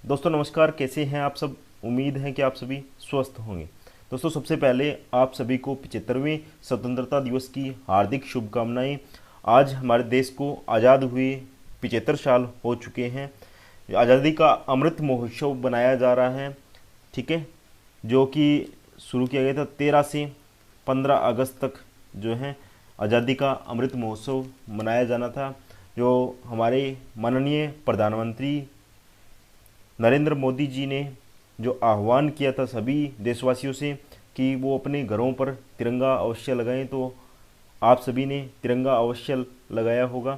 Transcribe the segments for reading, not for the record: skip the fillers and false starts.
दोस्तों नमस्कार, कैसे हैं आप सब। उम्मीद है कि आप सभी स्वस्थ होंगे। दोस्तों सबसे पहले आप सभी को 75वें स्वतंत्रता दिवस की हार्दिक शुभकामनाएं। आज हमारे देश को आज़ाद हुए 75 साल हो चुके हैं। आज़ादी का अमृत महोत्सव बनाया जा रहा है, ठीक है, जो कि शुरू किया गया था 13 से 15 अगस्त तक जो है आज़ादी का अमृत महोत्सव मनाया जाना था। जो हमारे माननीय प्रधानमंत्री नरेंद्र मोदी जी ने जो आह्वान किया था सभी देशवासियों से कि वो अपने घरों पर तिरंगा अवश्य लगाएं, तो आप सभी ने तिरंगा अवश्य लगाया होगा।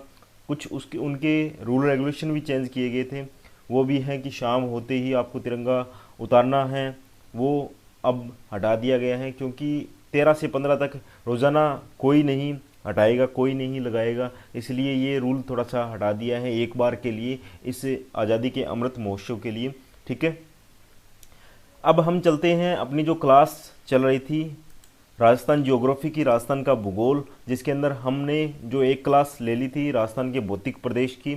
कुछ उसके उनके रूल रेगुलेशन भी चेंज किए गए थे। वो भी हैं कि शाम होते ही आपको तिरंगा उतारना है, वो अब हटा दिया गया है, क्योंकि 13 से 15 तक रोज़ाना कोई नहीं हटाएगा, कोई नहीं लगाएगा, इसलिए ये रूल थोड़ा सा हटा दिया है एक बार के लिए, इस आज़ादी के अमृत महोत्सव के लिए, ठीक है। अब हम चलते हैं अपनी जो क्लास चल रही थी राजस्थान ज्योग्राफी की, राजस्थान का भूगोल, जिसके अंदर हमने जो एक क्लास ले ली थी राजस्थान के भौतिक प्रदेश की।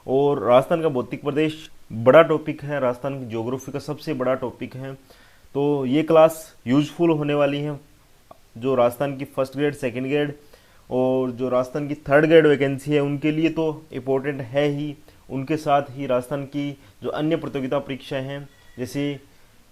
और राजस्थान का भौतिक प्रदेश बड़ा टॉपिक है, राजस्थान की ज्योग्राफी का सबसे बड़ा टॉपिक है, तो ये क्लास यूजफुल होने वाली है। जो राजस्थान की फर्स्ट ग्रेड, सेकंड ग्रेड और जो राजस्थान की थर्ड ग्रेड वैकेंसी है उनके लिए तो इम्पोर्टेंट है ही, उनके साथ ही राजस्थान की जो अन्य प्रतियोगिता परीक्षाएं हैं, जैसे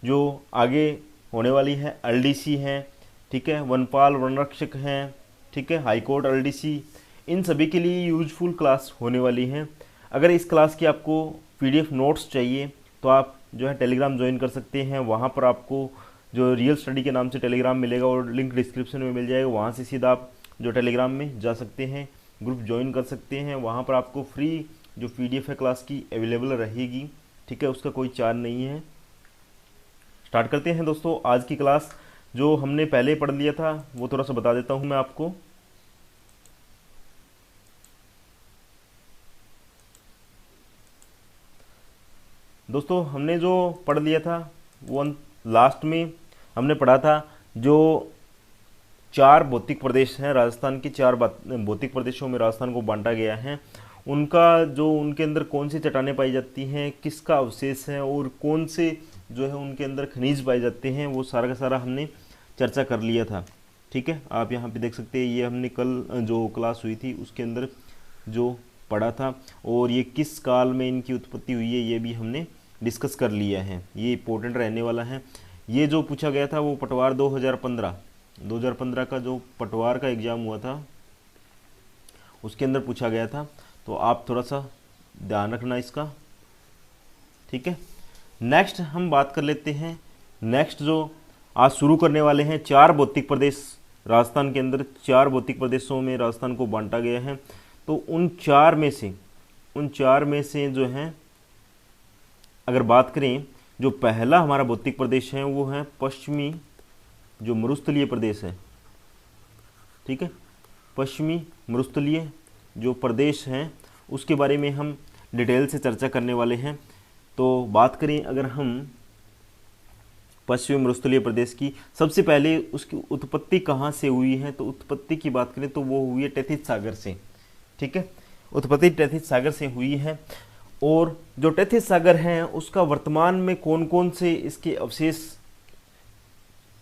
जो आगे होने वाली है एलडीसी हैं, ठीक है, वनपाल वनरक्षक हैं, ठीक है, हाईकोर्ट एलडीसी, इन सभी के लिए यूजफुल क्लास होने वाली है। अगर इस क्लास की आपको पीडीएफ नोट्स चाहिए तो आप जो है टेलीग्राम ज्वाइन कर सकते हैं। वहाँ पर आपको जो रियल स्टडी के नाम से टेलीग्राम मिलेगा और लिंक डिस्क्रिप्शन में मिल जाएगा, वहाँ से सीधा आप जो टेलीग्राम में जा सकते हैं, ग्रुप ज्वाइन कर सकते हैं। वहाँ पर आपको फ्री जो पीडीएफ है क्लास की अवेलेबल रहेगी, ठीक है, उसका कोई चार्ज नहीं है। स्टार्ट करते हैं दोस्तों आज की क्लास। जो हमने पहले पढ़ लिया था वो थोड़ा सा बता देता हूँ मैं आपको। दोस्तों हमने जो पढ़ लिया था वो लास्ट में हमने पढ़ा था जो चार भौतिक प्रदेश हैं राजस्थान के, चार भौतिक प्रदेशों में राजस्थान को बांटा गया है। उनका जो उनके अंदर कौन सी चट्टानें पाई जाती हैं, किसका अवशेष है और कौन से जो है उनके अंदर खनिज पाए जाते हैं, वो सारा का सारा हमने चर्चा कर लिया था, ठीक है। आप यहाँ पे देख सकते हैं, ये हमने कल जो क्लास हुई थी उसके अंदर जो पढ़ा था, और ये किस काल में इनकी उत्पत्ति हुई है ये भी हमने डिस्कस कर लिया है। ये इंपॉर्टेंट रहने वाला है। ये जो पूछा गया था वो पटवार 2015 का जो पटवार का एग्ज़ाम हुआ था उसके अंदर पूछा गया था, तो आप थोड़ा सा ध्यान रखना इसका, ठीक है। नेक्स्ट हम बात कर लेते हैं। नेक्स्ट जो आज शुरू करने वाले हैं, चार भौतिक प्रदेश राजस्थान के अंदर, चार भौतिक प्रदेशों में राजस्थान को बांटा गया है। तो उन चार में से जो है अगर बात करें, जो पहला हमारा भौतिक प्रदेश है वो है पश्चिमी जो मरुस्थलीय प्रदेश है, ठीक है। पश्चिमी मरुस्थलीय जो प्रदेश हैं उसके बारे में हम डिटेल से चर्चा करने वाले हैं। तो बात करें अगर हम पश्चिमी मरुस्थलीय प्रदेश की, सबसे पहले उसकी उत्पत्ति कहाँ से हुई है, तो उत्पत्ति की बात करें तो वो हुई है टेथिस सागर से, ठीक है। उत्पत्ति टेथिस सागर से हुई है। और जो टेथिस सागर है उसका वर्तमान में कौन कौन से इसके अवशेष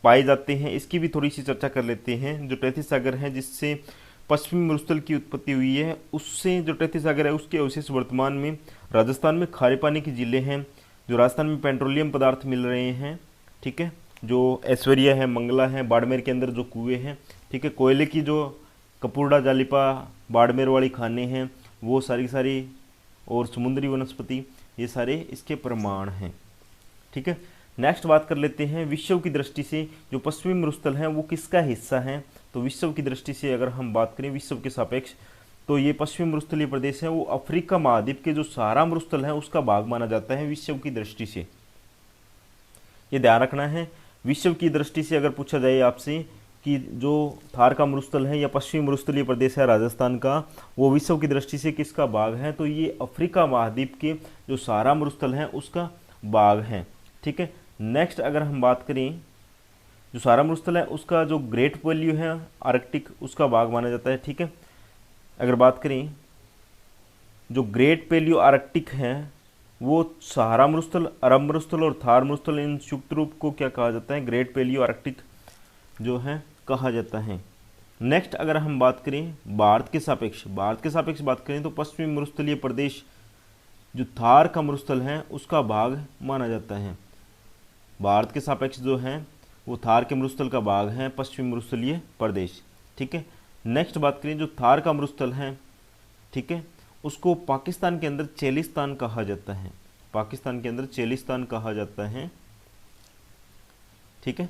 पाए जाते हैं, इसकी भी थोड़ी सी चर्चा कर लेते हैं। जो टेथिस सागर है जिससे पश्चिमी मरुस्थल की उत्पत्ति हुई है, उससे जो टेथिस सागर है उसके अवशेष वर्तमान में राजस्थान में खारे पानी की झीलें हैं, जो राजस्थान में पेट्रोलियम पदार्थ मिल रहे हैं, ठीक है, जो ऐश्वर्या है, मंगला है, बाड़मेर के अंदर जो कुएँ हैं, ठीक है, कोयले की जो कपूरडा जालिपा बाड़मेर वाली खाने हैं वो सारी और समुद्री वनस्पति, ये सारे इसके प्रमाण हैं, ठीक है। नेक्स्ट बात कर लेते हैं विश्व की दृष्टि से जो पश्चिमी मरुस्थल है वो किसका हिस्सा है। तो विश्व की दृष्टि से अगर हम बात करें विश्व के सापेक्ष, तो ये पश्चिमी मरुस्थलीय प्रदेश है वो अफ्रीका महाद्वीप के जो सहारा मरुस्थल है उसका भाग माना जाता है विश्व की दृष्टि से। ये ध्यान रखना है। विश्व की दृष्टि से अगर पूछा जाए आपसे कि जो थार का मरुस्थल है या पश्चिमी मरुस्थलीय प्रदेश है राजस्थान का, वो विश्व की दृष्टि से किसका भाग है, तो ये अफ्रीका महाद्वीप के जो सहारा मरुस्थल है उसका भाग है, ठीक है। नेक्स्ट अगर हम बात करें, जो सहारा मरुस्थल है उसका जो ग्रेट वैल्यू है आर्कटिक, उसका भाग माना जाता है, ठीक है। अगर बात करें जो ग्रेट पैलियो आर्कटिक है वो सहारा मरुस्थल, अरब मरुस्थल और थार मरुस्थल, इन संयुक्त रूप को क्या कहा जाता है, ग्रेट पैलियो आर्कटिक जो है कहा जाता है। नेक्स्ट अगर हम बात करें भारत के सापेक्ष बात करें तो पश्चिमी मरुस्थलीय प्रदेश जो थार का मरुस्थल है उसका भाग माना जाता है। भारत के सापेक्ष जो है वो थार के मरुस्थल का भाग है पश्चिमी मरुस्थलीय प्रदेश। ठीक है, नेक्स्ट बात करें जो थार का मरुस्थल है, ठीक है, उसको पाकिस्तान के अंदर चेलिस्तान कहा जाता है, पाकिस्तान के अंदर चेलिस्तान कहा जाता है। ठीक है,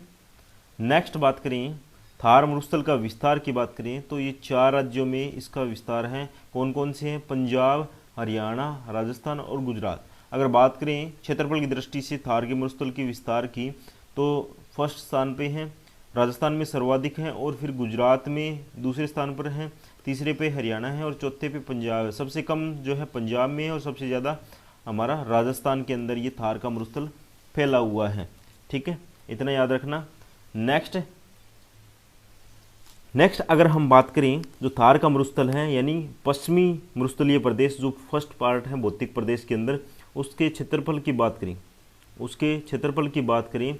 नेक्स्ट बात करें थार मरुस्थल का विस्तार की बात करें तो ये 4 राज्यों में इसका विस्तार है। कौन कौन से हैं, पंजाब, हरियाणा, राजस्थान और गुजरात। अगर बात करें क्षेत्रफल की दृष्टि से थार के मरुस्थल के विस्तार की तो फर्स्ट स्थान पे हैं, राजस्थान में सर्वाधिक है, और फिर गुजरात में दूसरे स्थान पर है, तीसरे पे हरियाणा है और चौथे पे पंजाब है। सबसे कम जो है पंजाब में है और सबसे ज़्यादा हमारा राजस्थान के अंदर ये थार का मरुस्थल फैला हुआ है। ठीक है, इतना याद रखना। नेक्स्ट अगर हम बात करें जो थार का मरुस्थल है यानी पश्चिमी मरुस्थलीय प्रदेश जो फर्स्ट पार्ट है भौतिक प्रदेश के अंदर, उसके क्षेत्रफल की बात करें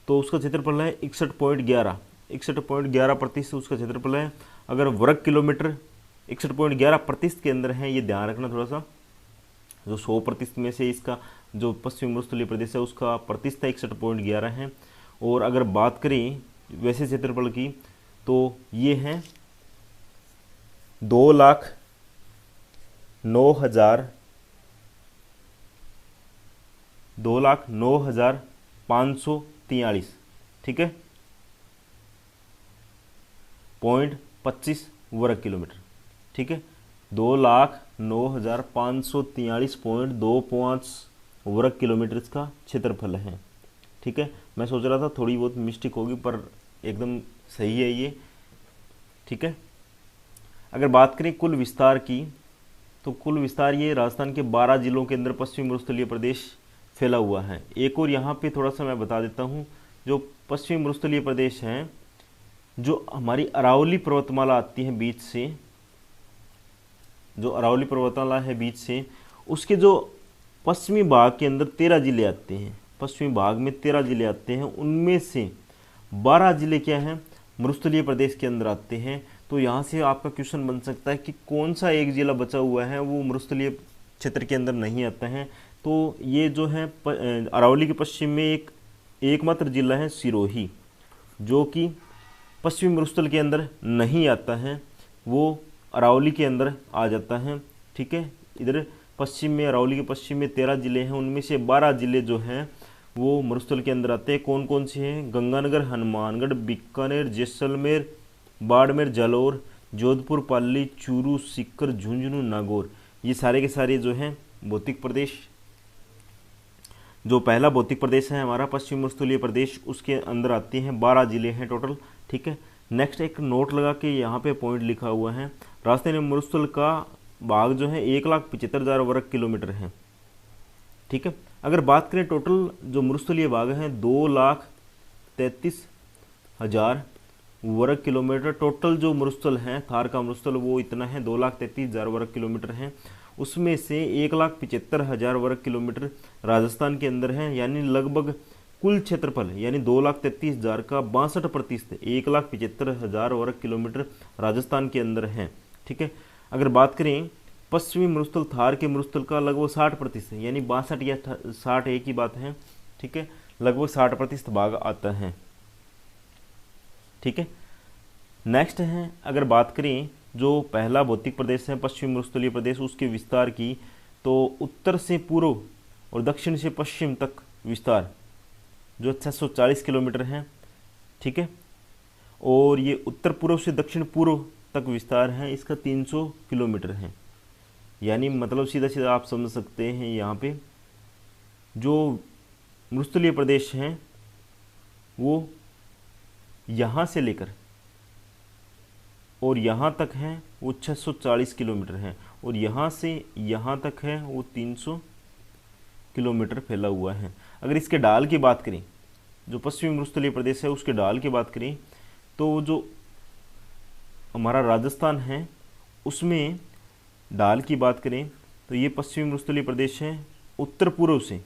तो उसका क्षेत्रफल है 61.11% उसका क्षेत्रफल है। अगर वर्ग किलोमीटर 61.11% के अंदर है, ये ध्यान रखना थोड़ा सा, जो 100% में से इसका जो पश्चिमी मरुस्थलीय प्रदेश है उसका प्रतिशत 61.11 है। और अगर बात करें वैसे क्षेत्रफल की तो ये है 2,09,543। ठीक है, 0.25 वर्ग किलोमीटर। ठीक है, 2,09,543.25 वर्ग किलोमीटर इसका क्षेत्रफल है। ठीक है, मैं सोच रहा था थोड़ी बहुत मिस्टेक होगी पर एकदम सही है ये। ठीक है, अगर बात करें कुल विस्तार की तो कुल विस्तार ये राजस्थान के 12 जिलों के अंदर पश्चिमी मरुस्थलीय प्रदेश फैला हुआ है। एक और यहाँ पे थोड़ा सा मैं बता देता हूँ, जो पश्चिमी मरुस्थलीय प्रदेश हैं, जो हमारी अरावली पर्वतमाला आती है बीच से, जो अरावली पर्वतमाला है बीच से, उसके जो पश्चिमी भाग के अंदर 13 जिले आते हैं, पश्चिमी भाग में 13 जिले आते हैं, उनमें से 12 जिले क्या हैं, मरुस्थलीय प्रदेश के अंदर आते हैं। तो यहाँ से आपका क्वेश्चन बन सकता है कि कौन सा एक जिला बचा हुआ है वो मरुस्थलीय क्षेत्र के अंदर नहीं आता है। तो ये जो है अरावली के पश्चिम में एकमात्र जिला है सिरोही, जो कि पश्चिमी मरुस्थल के अंदर नहीं आता है, वो अरावली के अंदर आ जाता है। ठीक है, इधर पश्चिम में अरावली के पश्चिम में 13 जिले हैं, उनमें से 12 जिले जो हैं वो मरुस्थल के अंदर आते हैं। कौन कौन से हैं, गंगानगर, हनुमानगढ़, बीकानेर, जैसलमेर, बाड़मेर, जालौर, जोधपुर, पाली, चूरू, सीकर, झुंझुनू, नागौर। ये सारे के सारे जो हैं भौतिक प्रदेश, जो पहला भौतिक प्रदेश है हमारा पश्चिमी मरुस्थलीय प्रदेश, उसके अंदर आते हैं। 12 जिले हैं टोटल। ठीक है, नेक्स्ट एक नोट लगा के यहाँ पे पॉइंट लिखा हुआ है, राजस्थानी मरुस्थल का भाग जो है 1,75,000 वर्ग किलोमीटर है। ठीक है, अगर बात करें टोटल जो मरुस्थलीय भाग है 2,33,000 वर्ग किलोमीटर, टोटल जो मरुस्थल है थार का मरुस्थल वो इतना है 2,33,000 वर्ग किलोमीटर है। उसमें से 1,75,000 वर्ग किलोमीटर राजस्थान के अंदर है, यानी लगभग कुल क्षेत्रफल यानी 2,33,000 का 62%, 1,75,000 वर्ग किलोमीटर राजस्थान के अंदर है। ठीक है, अगर बात करें पश्चिमी मरुस्थल थार के मरुस्थल का लगभग 60%, यानी 62 या 60 एक ही बात है। ठीक है, लगभग 60% भाग आता है। ठीक है, नेक्स्ट है अगर बात करें जो पहला भौतिक प्रदेश है पश्चिमी मरुस्थलीय प्रदेश, उसके विस्तार की तो उत्तर से पूर्व और दक्षिण से पश्चिम तक विस्तार जो 640 किलोमीटर है। ठीक है, और ये उत्तर पूर्व से दक्षिण पूर्व तक विस्तार है इसका 300 किलोमीटर है। यानी मतलब सीधा सीधा आप समझ सकते हैं यहाँ पे जो मरुस्थलीय प्रदेश हैं वो यहाँ से लेकर और यहाँ तक है वो 640 किलोमीटर है, और यहाँ से यहाँ तक है वो 300 किलोमीटर फैला हुआ है। अगर इसके ढाल की बात करें, जो पश्चिमी मरुस्थलीय प्रदेश है उसके ढाल की बात करें तो जो हमारा राजस्थान है उसमें ढाल की बात करें तो ये पश्चिमी मरुस्थलीय प्रदेश है उत्तर पूर्व से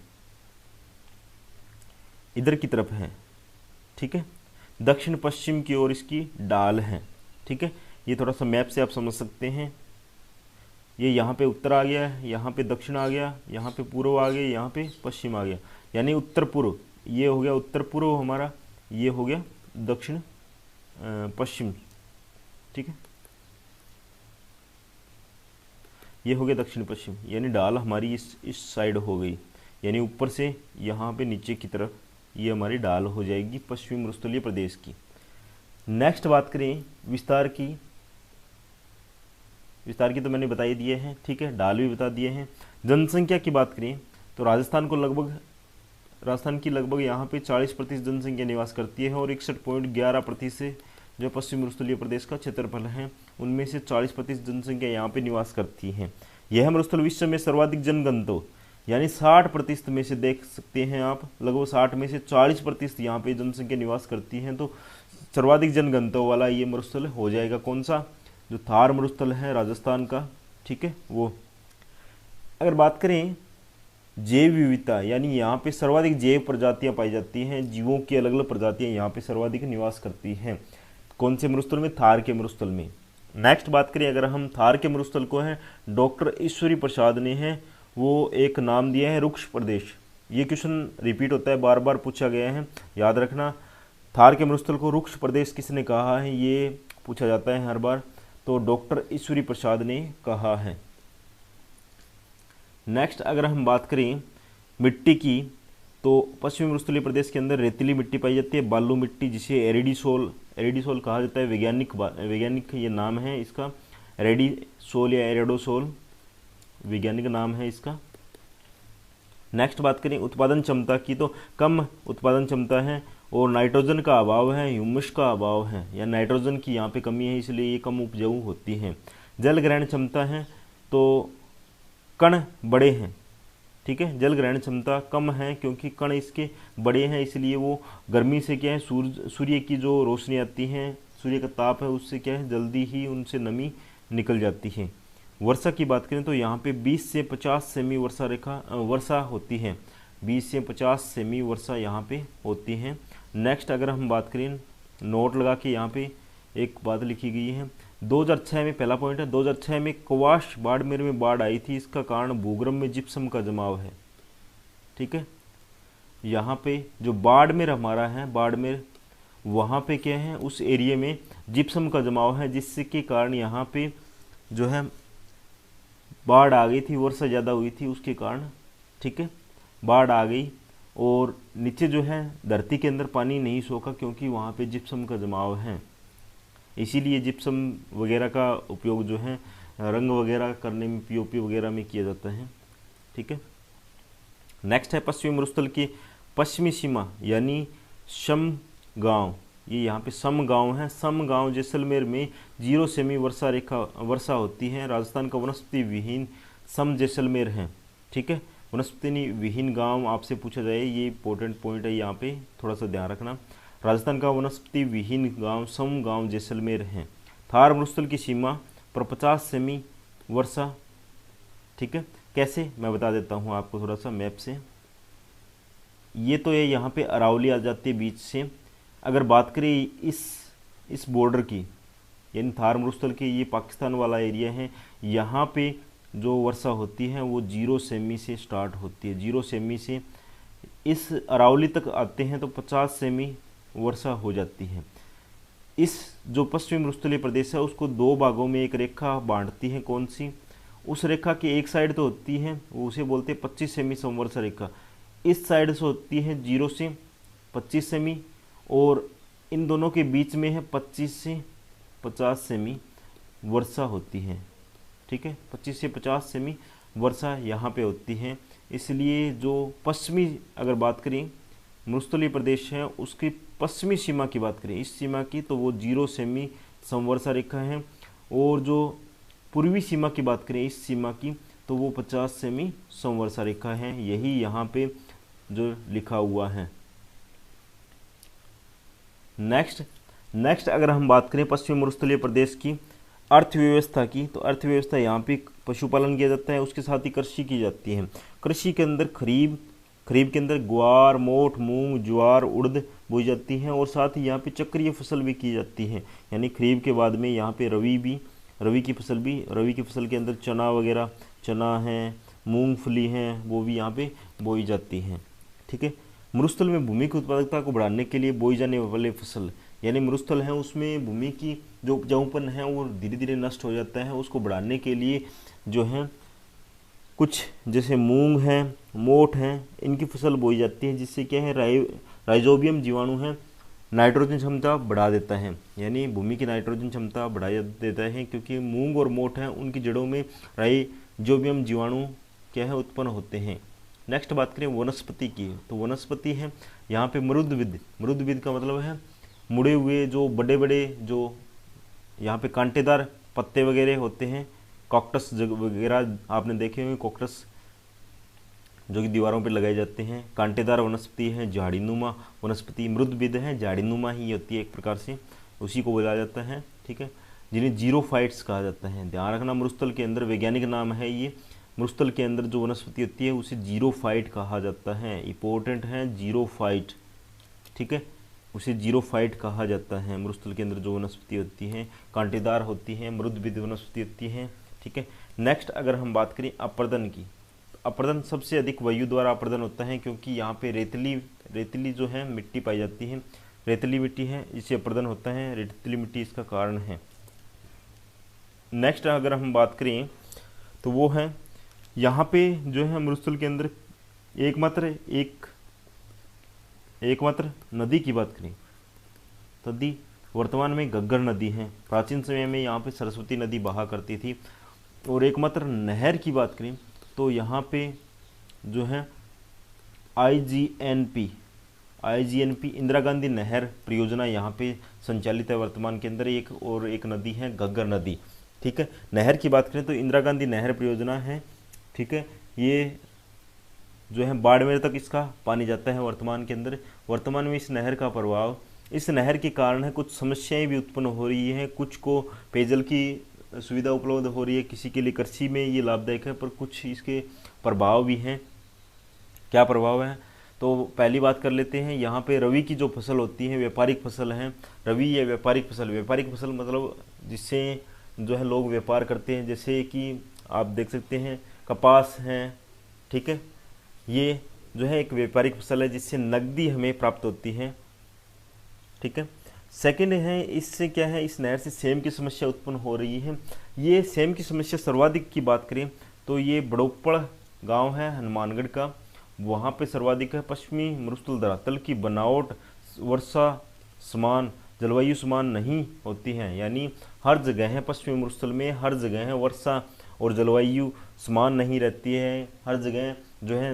इधर की तरफ है, ठीक है। दक्षिण पश्चिम की ओर इसकी ढाल है, ठीक है। ये थोड़ा सा मैप से आप समझ सकते हैं। ये यहाँ पे उत्तर आ गया, यहाँ पे दक्षिण आ गया, यहाँ पे पूर्व आ गया, यहाँ पे पश्चिम आ गया, यानी उत्तर पूर्व। ये हो गया उत्तर पूर्व हमारा, ये हो गया दक्षिण पश्चिम, ठीक है। ये हो गया दक्षिण पश्चिम, यानी ढाल हमारी इस साइड हो गई, यानी ऊपर से यहाँ पे नीचे की तरफ ये हमारी ढाल हो जाएगी पश्चिमी मरुस्थलीय प्रदेश की। नेक्स्ट बात करें विस्तार की। विस्तार की तो मैंने बता ही दिए हैं, ठीक है, ढाल भी बता दिए हैं। जनसंख्या की बात करें तो राजस्थान की लगभग यहाँ पे 40% जनसंख्या निवास करती है और 61.11% जो पश्चिमी मरुस्थलीय प्रदेश का क्षेत्रफल है उनमें से 40% जनसंख्या यहाँ पे निवास करती है। यह मरुस्थल विश्व में सर्वाधिक जनघनत्व, यानी 60% में से देख सकते हैं आप, लगभग 60 में से 40% यहाँ पे जनसंख्या निवास करती है। तो सर्वाधिक जनघनत्व वाला ये मरुस्थल हो जाएगा कौन सा, जो थार मरुस्थल है राजस्थान का, ठीक है वो। अगर बात करें जैव विविधता, यानी यहाँ पे सर्वाधिक जैव प्रजातियाँ पाई जाती हैं, जीवों की अलग अलग प्रजातियाँ यहाँ पे सर्वाधिक निवास करती हैं। कौन से मरुस्थल में, थार के मरुस्थल में। नेक्स्ट बात करें अगर हम थार के मरुस्थल को है, डॉक्टर ईश्वरी प्रसाद ने है वो एक नाम दिया है रुक्ष प्रदेश। ये क्वेश्चन रिपीट होता है, बार बार पूछा गया है, याद रखना। थार के मरुस्थल को रुक्ष प्रदेश किसने कहा है, ये पूछा जाता है हर बार, तो डॉक्टर ईश्वरी प्रसाद ने कहा है। नेक्स्ट अगर हम बात करें मिट्टी की, तो पश्चिमी मरुस्थलीय प्रदेश के अंदर रेतीली मिट्टी पाई जाती है, बालू मिट्टी, जिसे एरिडीसोल कहा जाता है। वैज्ञानिक ये नाम है इसका, एरिडीसोल या एरिडोसोल वैज्ञानिक नाम है इसका। नेक्स्ट बात करें उत्पादन क्षमता की, तो कम उत्पादन क्षमता है और नाइट्रोजन का अभाव है, ह्यूमस का अभाव है, या नाइट्रोजन की यहाँ पे कमी है, इसलिए ये कम उपजाऊ होती है। जल ग्रहण क्षमता है, तो कण बड़े हैं, ठीक है। जल ग्रहण क्षमता कम है क्योंकि कण इसके बड़े हैं, इसलिए वो गर्मी से क्या है, सूर्य की जो रोशनी आती है, सूर्य का ताप है, उससे क्या है जल्दी ही उनसे नमी निकल जाती है। वर्षा की बात करें तो यहाँ पे 20 से 50 सेमी वर्षा होती है, 20 से 50 सेमी वर्षा यहाँ पे होती है। नेक्स्ट अगर हम बात करें, नोट लगा के यहाँ पे एक बात लिखी गई है, 2006 में पहला पॉइंट है, 2006 में कवाश बाड़मेर में बाढ़ आई थी, इसका कारण भूगर्भ में जिप्सम का जमाव है, ठीक है। यहाँ पे जो बाड़मेर हमारा है, बाड़मेर वहाँ पे क्या है, उस एरिया में जिप्सम का जमाव है, जिससे के कारण यहाँ पे जो है बाढ़ आ गई थी, वर्षा ज़्यादा हुई थी उसके कारण, ठीक है, बाढ़ आ गई। और नीचे जो है धरती के अंदर पानी नहीं सोखा क्योंकि वहाँ पे जिप्सम का जमाव है, इसीलिए जिप्सम वगैरह का उपयोग जो है रंग वगैरह करने में, पीओपी वगैरह में किया जाता है, ठीक है। नेक्स्ट है पश्चिमी मरुस्थल की पश्चिमी सीमा, यानी सम गाँव। ये यहाँ पे सम गाँव है, सम गाँव जैसलमेर में 0 सेमी वर्षा होती है। राजस्थान का वनस्पति विहीन सम जैसलमेर है, ठीक है। वनस्पति विहीन गांव आपसे पूछा जाए, ये इंपॉर्टेंट पॉइंट है, यहाँ पे थोड़ा सा ध्यान रखना। राजस्थान का वनस्पति विहीन गांव सम गांव जैसलमेर है। थार मरुस्थल की सीमा पर 50 सेमी वर्षा, ठीक है। कैसे, मैं बता देता हूँ आपको थोड़ा सा मैप से। ये तो ये यहाँ पे अरावली आ जाती है बीच से। अगर बात करें इस बॉर्डर की, यानी थार मरुस्थल के, ये पाकिस्तान वाला एरिया है, यहाँ पे जो वर्षा होती है वो 0 सेमी से स्टार्ट होती है। 0 सेमी से इस अरावली तक आते हैं तो 50 सेमी वर्षा हो जाती है। इस जो पश्चिमी मरुस्थलीय प्रदेश है उसको 2 भागों में एक रेखा बांटती है, कौन सी, उस रेखा की एक साइड तो होती है वो उसे बोलते हैं 25 सेमी समवर्षा रेखा, इस साइड से होती है 0 से 25 सेमी, और इन दोनों के बीच में है 25 से 50 सेमी वर्षा होती है, ठीक है। 25 से 50 सेमी वर्षा यहाँ पे होती है। इसलिए जो पश्चिमी अगर बात करें मरुस्थलीय प्रदेश है उसकी पश्चिमी सीमा की बात करें, इस सीमा की, तो वो 0 सेमी समवर्षा रेखा है, और जो पूर्वी सीमा की बात करें इस सीमा की, तो वो 50 सेमी समवर्षा रेखा है। यही यहाँ पे जो लिखा हुआ है। नेक्स्ट अगर हम बात करें पश्चिमी मरुस्थलीय प्रदेश की अर्थव्यवस्था की, तो अर्थव्यवस्था यहाँ पे पशुपालन किया जाता है, उसके साथ ही कृषि की जाती है। कृषि के अंदर खरीफ के अंदर ग्वार, मोठ, मूंग, ज्वार, उड़द बोई जाती हैं और साथ ही यहाँ पे चक्रीय फसल भी की जाती है। यानी खरीफ के बाद में यहाँ पे रवि की फसल के अंदर चना वगैरह, चना है, मूंगफली है, वो भी यहाँ पे बोई जाती हैं। ठीक है। मरुस्थल में भूमि की उत्पादकता को बढ़ाने के लिए बोई जाने वाले फसल, यानी मरुस्थल है उसमें भूमि की जो उपजाऊपन है वो धीरे धीरे नष्ट हो जाता है, उसको बढ़ाने के लिए जो है कुछ जैसे मूंग है, मोठ हैं, इनकी फसल बोई जाती है, जिससे क्या है राइजोबियम जीवाणु है नाइट्रोजन क्षमता बढ़ा देता है, यानी भूमि की नाइट्रोजन क्षमता बढ़ा देता है, क्योंकि मूंग और मोठ हैं उनकी जड़ों में राइजोबियम जीवाणु क्या है उत्पन्न होते हैं। नेक्स्ट बात करें वनस्पति की, तो वनस्पति है यहाँ पे मरुद्विद का मतलब है मुड़े हुए जो बड़े बड़े जो यहाँ पे कांटेदार पत्ते वगैरह होते हैं, कॉक्टस वगैरह आपने देखे होंगे, कॉक्टस जो कि दीवारों पे लगाए जाते हैं। कांटेदार वनस्पति है, झाड़ीनुमा वनस्पति, मृदविद है, झाड़ीनुमा ही होती है एक प्रकार से, उसी को बोला जाता है। ठीक है, जिन्हें जीरोफाइट्स कहा जाता है। ध्यान रखना, मरुस्थल के अंदर वैज्ञानिक नाम है ये, मरुस्थल के अंदर जो वनस्पति होती है उसे जीरोफाइट कहा जाता है। इंपॉर्टेंट है जीरोफाइट, ठीक है, उसे जीरोफाइट कहा जाता है। मरुस्थल के अंदर जो वनस्पति होती है कांटेदार होती है, मृदविद वनस्पति होती है। ठीक है। नेक्स्ट अगर हम बात करें अपर्दन की, अपर्दन सबसे अधिक वायु द्वारा अपर्दन होता है, क्योंकि यहाँ पे रेतीली जो है मिट्टी पाई जाती है, रेतीली मिट्टी है, इससे अपर्दन होता है, रेतीली मिट्टी इसका कारण है। नेक्स्ट अगर हम बात करें तो वो है यहाँ पे जो है मरुस्थल के अंदर एकमात्र नदी की बात करें नदी वर्तमान में घग्गर नदी है। प्राचीन समय में यहाँ पे सरस्वती नदी बहा करती थी। और एकमात्र नहर की बात करें तो यहाँ पे जो है IGNP इंदिरा गांधी नहर परियोजना यहाँ पे संचालित है वर्तमान के अंदर। एक नदी है घग्गर नदी। ठीक है, नहर की बात करें तो इंदिरा गांधी नहर परियोजना है। ठीक है, ये जो है बाड़मेर तक इसका पानी जाता है वर्तमान के अंदर। वर्तमान में इस नहर का प्रभाव, इस नहर के कारण है कुछ समस्याएं भी उत्पन्न हो रही हैं, कुछ को पेयजल की सुविधा उपलब्ध हो रही है, किसी के लिए कृषि में ये लाभदायक है, पर कुछ इसके प्रभाव भी हैं। क्या प्रभाव है, तो पहली बात कर लेते हैं। यहाँ पे रवि की जो फसल होती है व्यापारिक फसल है। रवि या व्यापारिक फसल मतलब जिससे जो है लोग व्यापार करते हैं, जैसे कि आप देख सकते हैं कपास है। ठीक है, ये जो है एक व्यापारिक फसल है जिससे नकदी हमें प्राप्त होती है। ठीक है, सेकंड है इससे क्या है, इस नहर से सेम की समस्या उत्पन्न हो रही है। ये सेम की समस्या सर्वाधिक की बात करें तो ये बड़ोपड़ गांव है हनुमानगढ़ का, वहाँ पे सर्वाधिक है। पश्चिमी मरुस्थल धरातल की बनावट वर्षा समान, जलवायु समान नहीं होती है, यानी हर जगह है पश्चिमी मरुस्थल में हर जगह है वर्षा और जलवायु समान नहीं रहती है। हर जगह जो है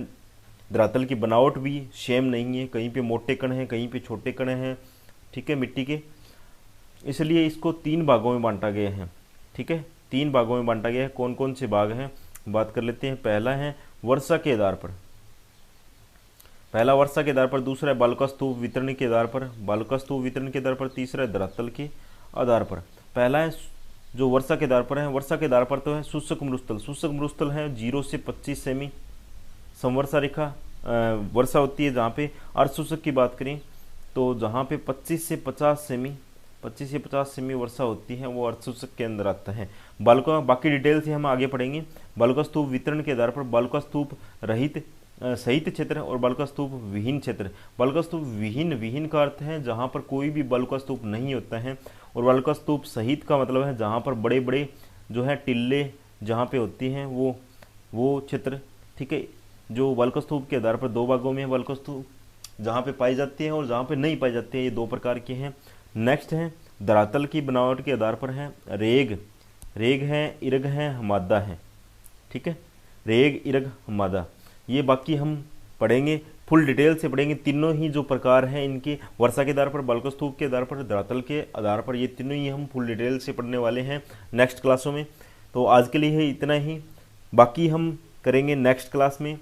धरातल की बनावट भी सेम नहीं है, कहीं पे मोटे कण हैं, कहीं पे छोटे कण हैं। ठीक है, मिट्टी के, इसलिए इसको 3 भागों में बांटा गया है। ठीक है, 3 भागों में बांटा गया है। कौन कौन से भाग हैं बात कर लेते हैं। पहला है वर्षा के आधार पर, दूसरा है बालुका स्तूप वितरण के आधार पर, तीसरा है धरातल के आधार पर। पहला है जो वर्षा के आधार पर है, वर्षा के आधार पर तो है शुष्क मरुस्थल है 0 से 25 सेमी समवर्षा रेखा वर्षा होती है जहाँ पे। अर्धशुष्क की बात करें तो जहाँ पे 25 से 50 सेमी वर्षा होती है वो अर्धशुष्क के अंदर आता है। बाकी डिटेल से हम आगे पढ़ेंगे। बालुका स्तूप वितरण के आधार पर बालुका स्तूप रहित सहित क्षेत्र और बालुका स्तूप विहीन क्षेत्र। बालुका स्तूप विहीन का अर्थ है जहाँ पर कोई भी बालुका स्तूप नहीं होता है, और बालुका स्तूप सहित का मतलब है जहाँ पर बड़े बड़े जो है टिल्ले जहाँ पे होती हैं वो क्षेत्र। ठीक है, जो बालुका स्तूप के आधार पर 2 भागों में है बालुका स्तूप, जहाँ पे पाई जाती है और जहाँ पे नहीं पाई जाती है, ये 2 प्रकार के हैं। नेक्स्ट है धरातल की बनावट के आधार पर है रेग है, इरग है, हमादा है। ठीक है, रेग, इरग, हमादा, ये बाकी हम पढ़ेंगे, फुल डिटेल से पढ़ेंगे। तीनों ही जो प्रकार हैं इनके, वर्षा के आधार पर, बालुका स्तूप के आधार पर, धरातल के आधार पर, ये तीनों ही हम फुल डिटेल से पढ़ने वाले हैं नेक्स्ट क्लासों में। तो आज के लिए है इतना ही, बाकी हम करेंगे नेक्स्ट क्लास में।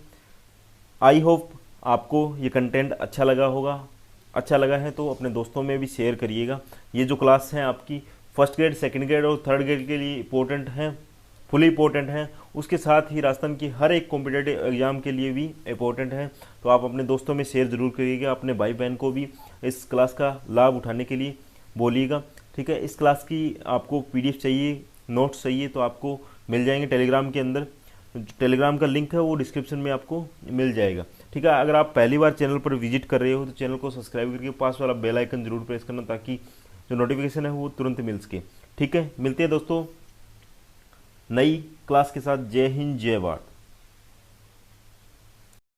आई होप आपको ये कंटेंट अच्छा लगा है तो अपने दोस्तों में भी शेयर करिएगा। ये जो क्लास है आपकी 1st ग्रेड, 2nd ग्रेड और 3rd ग्रेड के लिए इंपॉर्टेंट है। फुली इंपॉर्टेंट है, उसके साथ ही राजस्थान की हर एक कॉम्पिटेटिव एग्जाम के लिए भी इंपॉर्टेंट है। तो आप अपने दोस्तों में शेयर जरूर करिएगा, अपने भाई बहन को भी इस क्लास का लाभ उठाने के लिए बोलिएगा। ठीक है, इस क्लास की आपको पीडीएफ चाहिए, नोट्स चाहिए तो आपको मिल जाएंगे टेलीग्राम के अंदर। टेलीग्राम का लिंक है वो डिस्क्रिप्शन में आपको मिल जाएगा। ठीक है, अगर आप पहली बार चैनल पर विजिट कर रहे हो तो चैनल को सब्सक्राइब करके पास वाला बेल आइकन जरूर प्रेस करना, ताकि जो नोटिफिकेशन है वो तुरंत मिल सके। ठीक है, मिलते हैं दोस्तों नई क्लास के साथ। जय हिंद, जय भारत।